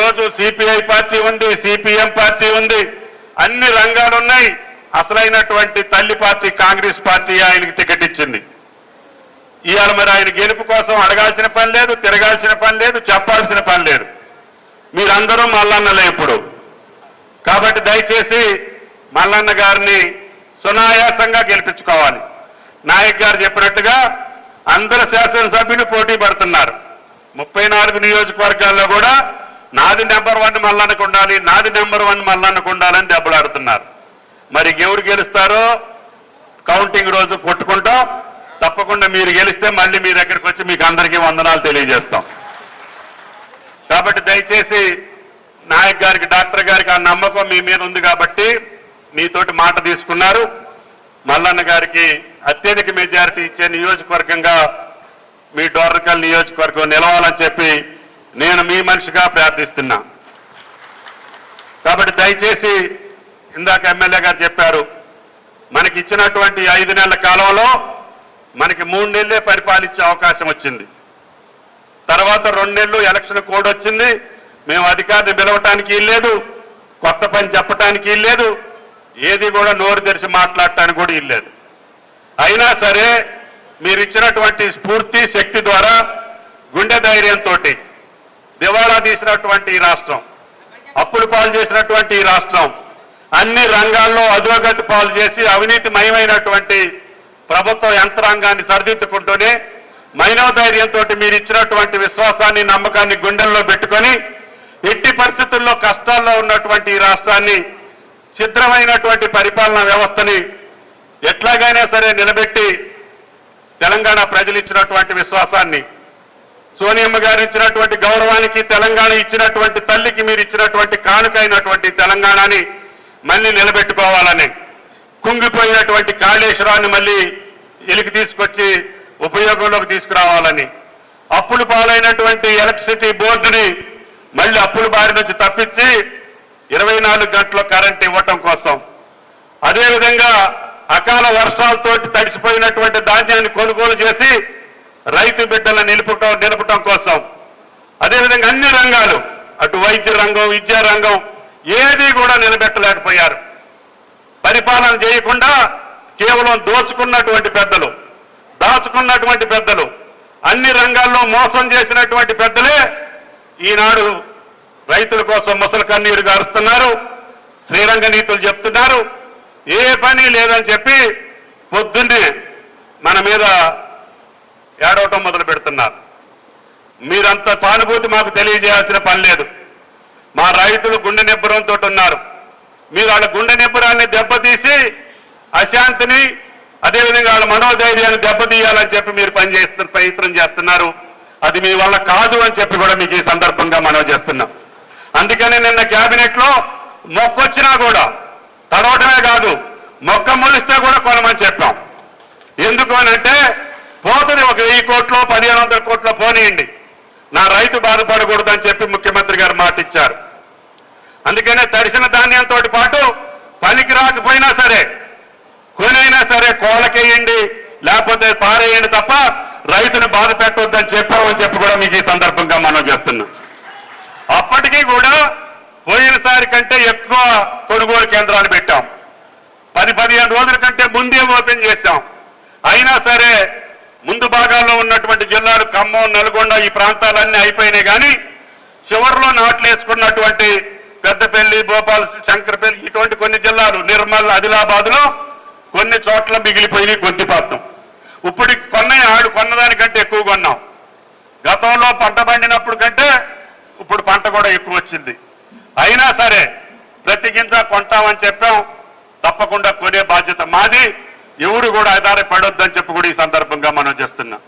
ఈరోజు CPI party ఉంది, CPM party ఉంది, అన్ని రంగాలు ఉన్నాయి. అసలైనటువంటి తల్లి పార్టీ కాంగ్రెస్ పార్టీ ఆయనకి టికెట్ ఇచ్చింది. ఇవాళ మరి ఆయన గెలుపు కోసం అడగాల్సిన పని లేదు, తిరగాల్సిన పని లేదు, చెప్పాల్సిన పని లేదు. మీరందరూ మల్లన్నలే ఇప్పుడు. కాబట్టి దయచేసి మల్లన్న గారిని సునాయాసంగా గెలిపించుకోవాలి. నాయక్ గారు చెప్పినట్టుగా అందరు శాసనసభ్యులు పోటీ పడుతున్నారు. 34 నియోజకవర్గాల్లో కూడా నాది నెంబర్ 1 మల్లన్నకు ఉండాలి, నాది నెంబర్ 1 మల్లన్నకు ఉండాలని దెబ్బలాడుతున్నారు. మరి ఎవరు గెలుస్తారో కౌంటింగ్ రోజు కొట్టుకుంటాం. తప్పకుండా మీరు గెలిస్తే మళ్ళీ మీ దగ్గరికి వచ్చి మీకు అందరికీ వందనాలు తెలియజేస్తాం. కాబట్టి దయచేసి నాయక్ గారికి, డాక్టర్ గారికి ఆ నమ్మకం మీ మీద ఉంది కాబట్టి మీతోటి మాట తీసుకున్నారు. మల్లన్న గారికి అత్యధిక మెజారిటీ ఇచ్చే నియోజకవర్గంగా మీ డోర్నకల్ నియోజకవర్గం నిలవాలని చెప్పి నేను మీ మనిషిగా ప్రార్థిస్తున్నా. కాబట్టి దయచేసి ఇందాక ఎమ్మెల్యే గారు చెప్పారు, మనకి ఇచ్చినటువంటి 5 నెలల కాలంలో మనకి 3 నెలలే పరిపాలించే అవకాశం వచ్చింది. తర్వాత 2 నెలలు ఎలక్షన్ కోడ్ వచ్చింది. మేము అధికారిని పిలవటానికి ఇల్లేదు, కొత్త పని చెప్పటానికి ఇల్లేదు, ఏది కూడా నోరు తెరిచి మాట్లాడటానికి కూడా ఇల్లేదు. అయినా సరే మీరు ఇచ్చినటువంటి స్ఫూర్తి శక్తి ద్వారా గుండె ధైర్యంతో దివాళా తీసినటువంటి ఈ రాష్ట్రం, అప్పులు పాలు చేసినటువంటి ఈ రాష్ట్రం, అన్ని రంగాల్లో అధోగతి పాలు చేసి అవినీతిమయమైనటువంటి ప్రభుత్వ యంత్రాంగాన్ని సరిదిద్దుకుంటూనే మైనోధైర్యంతో మీరు ఇచ్చినటువంటి విశ్వాసాన్ని, నమ్మకాన్ని గుండెల్లో పెట్టుకొని ఎట్టి పరిస్థితుల్లో కష్టాల్లో ఉన్నటువంటి ఈ రాష్ట్రాన్ని, ఛిద్రమైనటువంటి పరిపాలనా వ్యవస్థని ఎట్లాగైనా సరే నిలబెట్టి తెలంగాణ ప్రజలు ఇచ్చినటువంటి విశ్వాసాన్ని, సోనియమ్మ గారు ఇచ్చినటువంటి గౌరవానికి, తెలంగాణ ఇచ్చినటువంటి తల్లికి మీరు ఇచ్చినటువంటి కానుకైనటువంటి తెలంగాణని మళ్ళీ నిలబెట్టుకోవాలని, కుంగిపోయినటువంటి కాళేశ్వరాన్ని మళ్ళీ ఎలికి తీసుకొచ్చి ఉపయోగంలోకి తీసుకురావాలని, అప్పులు పాలైనటువంటి ఎలక్ట్రిసిటీ బోర్డుని మళ్ళీ అప్పుల బారి నుంచి తప్పించి 24 గంటల కరెంట్ ఇవ్వటం కోసం, అదేవిధంగా అకాల వర్షాలతో తడిసిపోయినటువంటి ధాన్యాన్ని కొనుగోలు చేసి రైతు బిడ్డలను నిలుపటం కోసం, అదేవిధంగా అన్ని రంగాలు, అటు వైద్య రంగం, విద్యా రంగం ఏది కూడా నిలబెట్టలేకపోయారు. పరిపాలన చేయకుండా కేవలం దోచుకున్నటువంటి పెద్దలు, దాచుకున్నటువంటి పెద్దలు, అన్ని రంగాల్లో మోసం చేసినటువంటి పెద్దలే ఈనాడు రైతుల కోసం ముసలి కన్నీరు గారుస్తున్నారు, శ్రీరంగ నీతులు చెప్తున్నారు. ఏ పని లేదని చెప్పి పొద్దున్నే మన మీద ఏడవటం మొదలు పెడుతున్నారు. మీరంత సానుభూతి మాకు తెలియజేయాల్సిన పని లేదు. మా రైతులు గుండె నిబ్బరంతో ఉన్నారు. మీరు వాళ్ళ గుండె నిబ్బరాన్ని దెబ్బతీసి అశాంతిని, అదేవిధంగా వాళ్ళ మనోధైర్యాన్ని దెబ్బతీయాలని చెప్పి మీరు ప్రయత్నం చేస్తున్నారు. అది మీ వల్ల కాదు అని చెప్పి కూడా మీకు ఈ సందర్భంగా మనవి చేస్తున్నాం. అందుకని నిన్న కేబినెట్ లో మొక్కొచ్చినా కూడా తడవటమే కాదు, మొక్క మొలిస్తే కూడా కొనమని చెప్పాం. ఎందుకు అనంటే పోతుంది, ఒక 1000 కోట్లు 1500 కోట్లు పోనీయండి, నా రైతు బాధపడకూడదని చెప్పి ముఖ్యమంత్రి గారు మాట ఇచ్చారు. అందుకనే తడిసిన ధాన్యంతో పాటు పనికి రాకపోయినా సరే, కొనైనా సరే కోళ్ళకేయండి, లేకపోతే పారేయండి, తప్ప రైతును బాధ పెట్టవద్దని చెప్పామని చెప్పి కూడా మీకు ఈ సందర్భంగా మనం చేస్తున్నాం. అప్పటికీ కూడా పోయినసారి కంటే ఎక్కువ కొనుగోలు కేంద్రాలు పెట్టాం. 10-15 రోజుల కంటే ముందే ఓపెన్ చేశాం. అయినా సరే ముందు భాగాల్లో ఉన్నటువంటి జిల్లాలు ఖమ్మం, నల్గొండ ఈ ప్రాంతాలన్నీ అయిపోయినాయి. కానీ చివరిలో నాట్లు వేసుకున్నటువంటి పెద్దపల్లి, భోపాల్, శంకరపల్లి ఇటువంటి కొన్ని జిల్లాలు, నిర్మల్, ఆదిలాబాద్ లో కొన్ని చోట్ల మిగిలిపోయినాయి కొద్దిపాతం. ఇప్పుడు కొన్నదానికంటే ఎక్కువ కొన్నాం. గతంలో పంట పండినప్పుడు కంటే ఇప్పుడు పంట కూడా ఎక్కువ వచ్చింది. అయినా సరే ప్రతి గింజ కొంటామని చెప్పాం. తప్పకుండా కొనే బాధ్యత మాది. ఎవరు కూడా ఆధారపడొద్దని చెప్పి కూడా ఈ సందర్భంగా మనం చేస్తున్నాం.